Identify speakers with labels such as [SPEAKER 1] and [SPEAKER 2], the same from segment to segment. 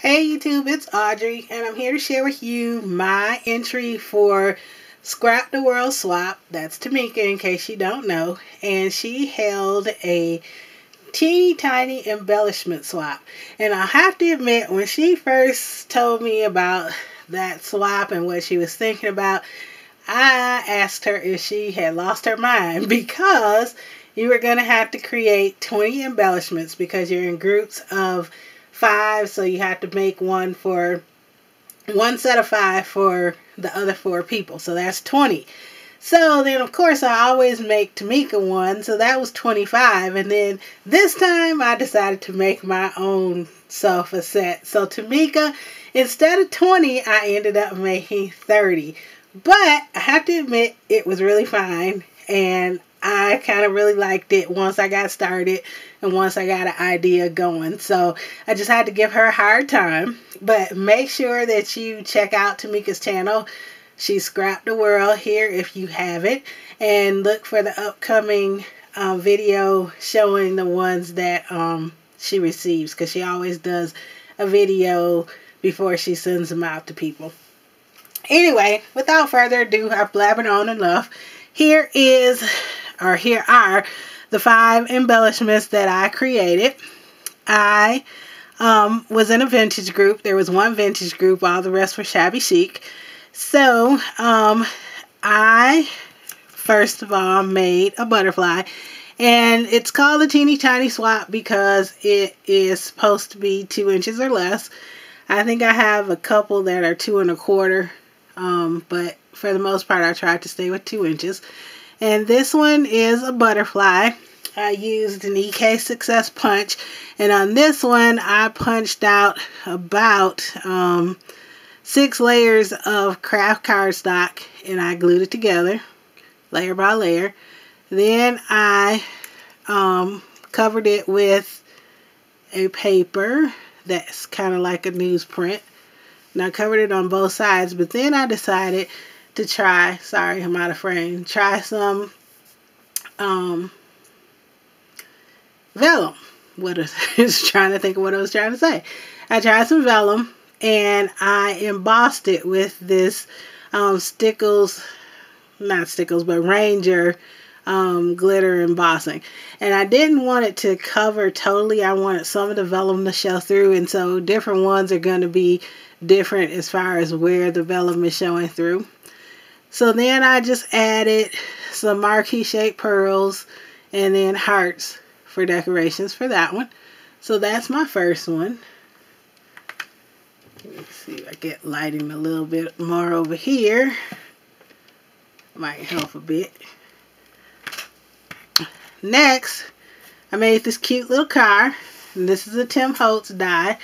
[SPEAKER 1] Hey YouTube, it's Audrey, and I'm here to share with you my entry for Scrap the World Swap. That's Tamika, in case you don't know. And she held a teeny tiny embellishment swap. And I have to admit, when she first told me about that swap and what she was thinking about, I asked her if she had lost her mind because you were going to have to create 20 embellishments because you're in groups of 5, so you have to make one set of 5 for the other 4 people. So that's 20. So then, of course, I always make Tamika one, so that was 25. And then this time I decided to make my own self a set. So Tamika, instead of 20, I ended up making 30. But I have to admit, it was really fine. And I kind of really liked it once I got started and once I got an idea going. So I just had to give her a hard time. But make sure that you check out Tamika's channel. She Scrap the World here if you haven't. And look for the upcoming video showing the ones that she receives. Because she always does a video before she sends them out to people. Anyway, without further ado, I've blabbered on enough. Here are the 5 embellishments that I created. I was in a vintage group. There was one vintage group. All the rest were shabby chic. So I first of all made a butterfly. And it's called the Teeny Tiny Swap because it is supposed to be 2 inches or less. I think I have a couple that are 2 1/4. But for the most part, I tried to stay with 2 inches. And this one is a butterfly. I used an EK Success punch. And on this one, I punched out about 6 layers of craft cardstock. And I glued it together, layer by layer. Then I covered it with a paper that's kind of like a newsprint. And I covered it on both sides, but then I decided to try, sorry, I'm out of frame, try some vellum. Trying to think of what I was trying to say. I tried some vellum, and I embossed it with this Ranger glitter embossing. And I didn't want it to cover totally. I wanted some of the vellum to show through, and so different ones are going to be different as far as where the vellum is showing through. So then I just added some marquee shaped pearls and then hearts for decorations for that one. So that's my first one. Let me see if I get lighting a little bit more over here. Might help a bit. Next, I made this cute little car. And this is a Tim Holtz die.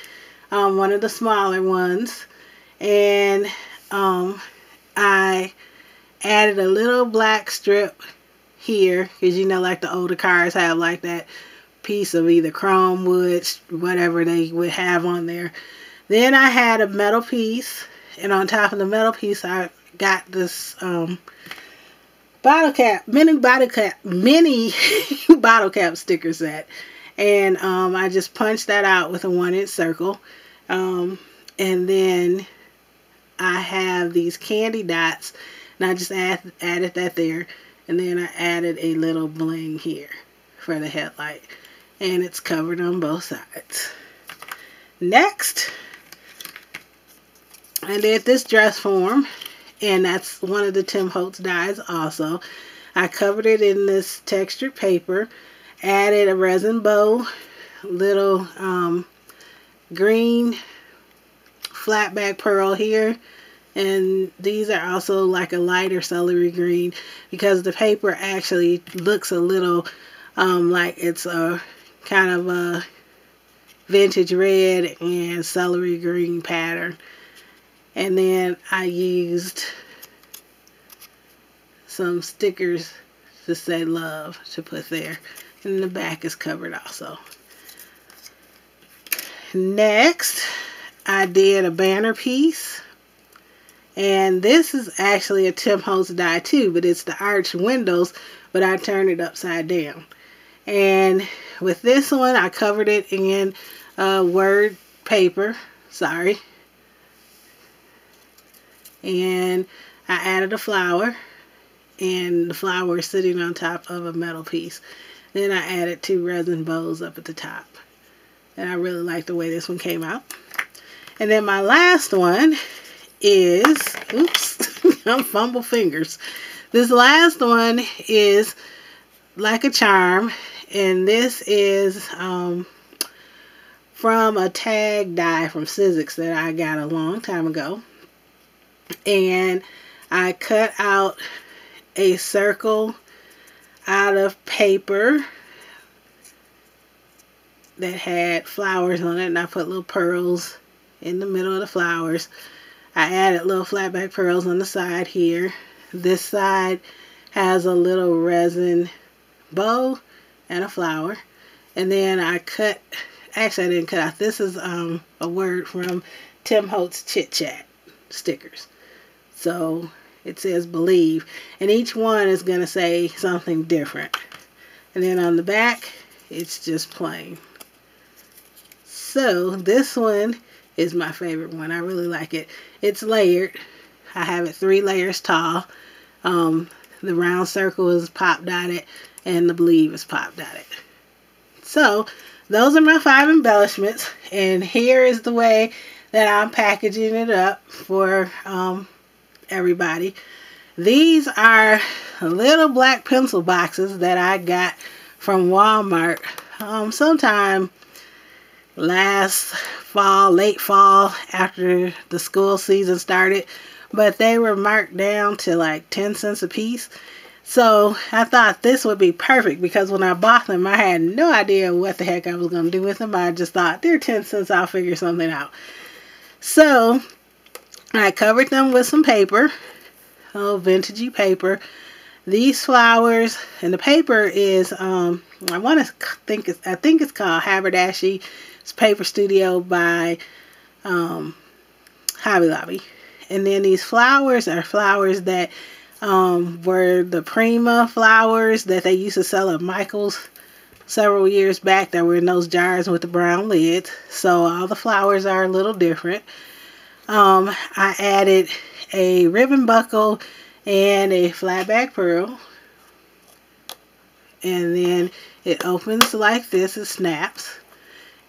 [SPEAKER 1] One of the smaller ones. And I added a little black strip here. Because you know, like the older cars have like that piece of either chrome, wood, whatever they would have on there. Then I had a metal piece. And on top of the metal piece, I got this mini bottle cap sticker set. And I just punched that out with a 1-inch circle. And then I have these candy dots. And I just added that there. And then I added a little bling here for the headlight. And it's covered on both sides. Next, I did this dress form. And that's one of the Tim Holtz dies also. I covered it in this textured paper. Added a resin bow. Little green flat back pearl here. And these are also like a lighter celery green. Because the paper actually looks a little like it's a kind of a vintage red and celery green pattern. And then I used some stickers to say love to put there. And the back is covered also. Next, I did a banner piece. And this is actually a Tim Holtz die too, but it's the arched windows, but I turned it upside down. And with this one, I covered it in word paper. Sorry. And I added a flower, and the flower is sitting on top of a metal piece. Then I added 2 resin bows up at the top. And I really like the way this one came out. And then my last one is, oops, I'm fumble fingers. This last one is like a charm, and this is from a tag die from Sizzix that I got a long time ago. And I cut out a circle out of paper that had flowers on it, and I put little pearls in the middle of the flowers. I added little flat back pearls on the side here. This side has a little resin bow and a flower. And then I cut, actually I didn't cut out, this is a word from Tim Holtz Chit Chat stickers. So it says believe, and each one is going to say something different. And then on the back, it's just plain. So this one is my favorite one. I really like it. It's layered. I have it 3 layers tall. The round circle is pop dotted, and the believe is pop dotted. So those are my 5 embellishments, and here is the way that I'm packaging it up for everybody. These are little black pencil boxes that I got from Walmart sometime last fall, late fall, after the school season started, but they were marked down to like 10 cents a piece. So I thought this would be perfect, because when I bought them, I had no idea what the heck I was going to do with them. I just thought, they're 10 cents, I'll figure something out. So I covered them with some paper, vintagey paper. These flowers, and the paper is I think it's called Haberdashy. It's Paper Studio by Hobby Lobby. And then these flowers are flowers that were the Prima flowers that they used to sell at Michael's several years back, that were in those jars with the brown lids. So all the flowers are a little different. I added a ribbon buckle and a flat back pearl, and then it opens like this. It snaps,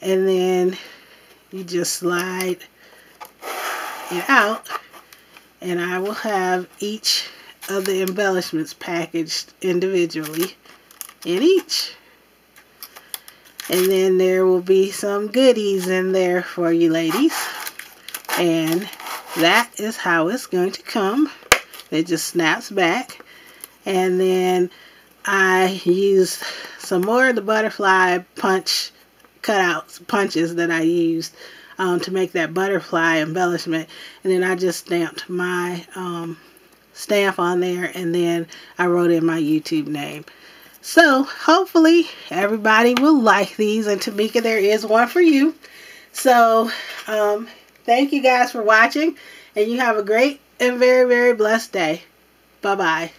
[SPEAKER 1] and then you just slide it out, and I will have each of the embellishments packaged individually in each. And then there will be some goodies in there for you ladies. And that is how it's going to come. It just snaps back. And then I used some more of the butterfly punch cutouts, punches that I used to make that butterfly embellishment. And then I just stamped my stamp on there, and then I wrote in my YouTube name. So hopefully everybody will like these, and Tamika, there is one for you. So thank you guys for watching, and you have a great and very, very blessed day. Bye-bye.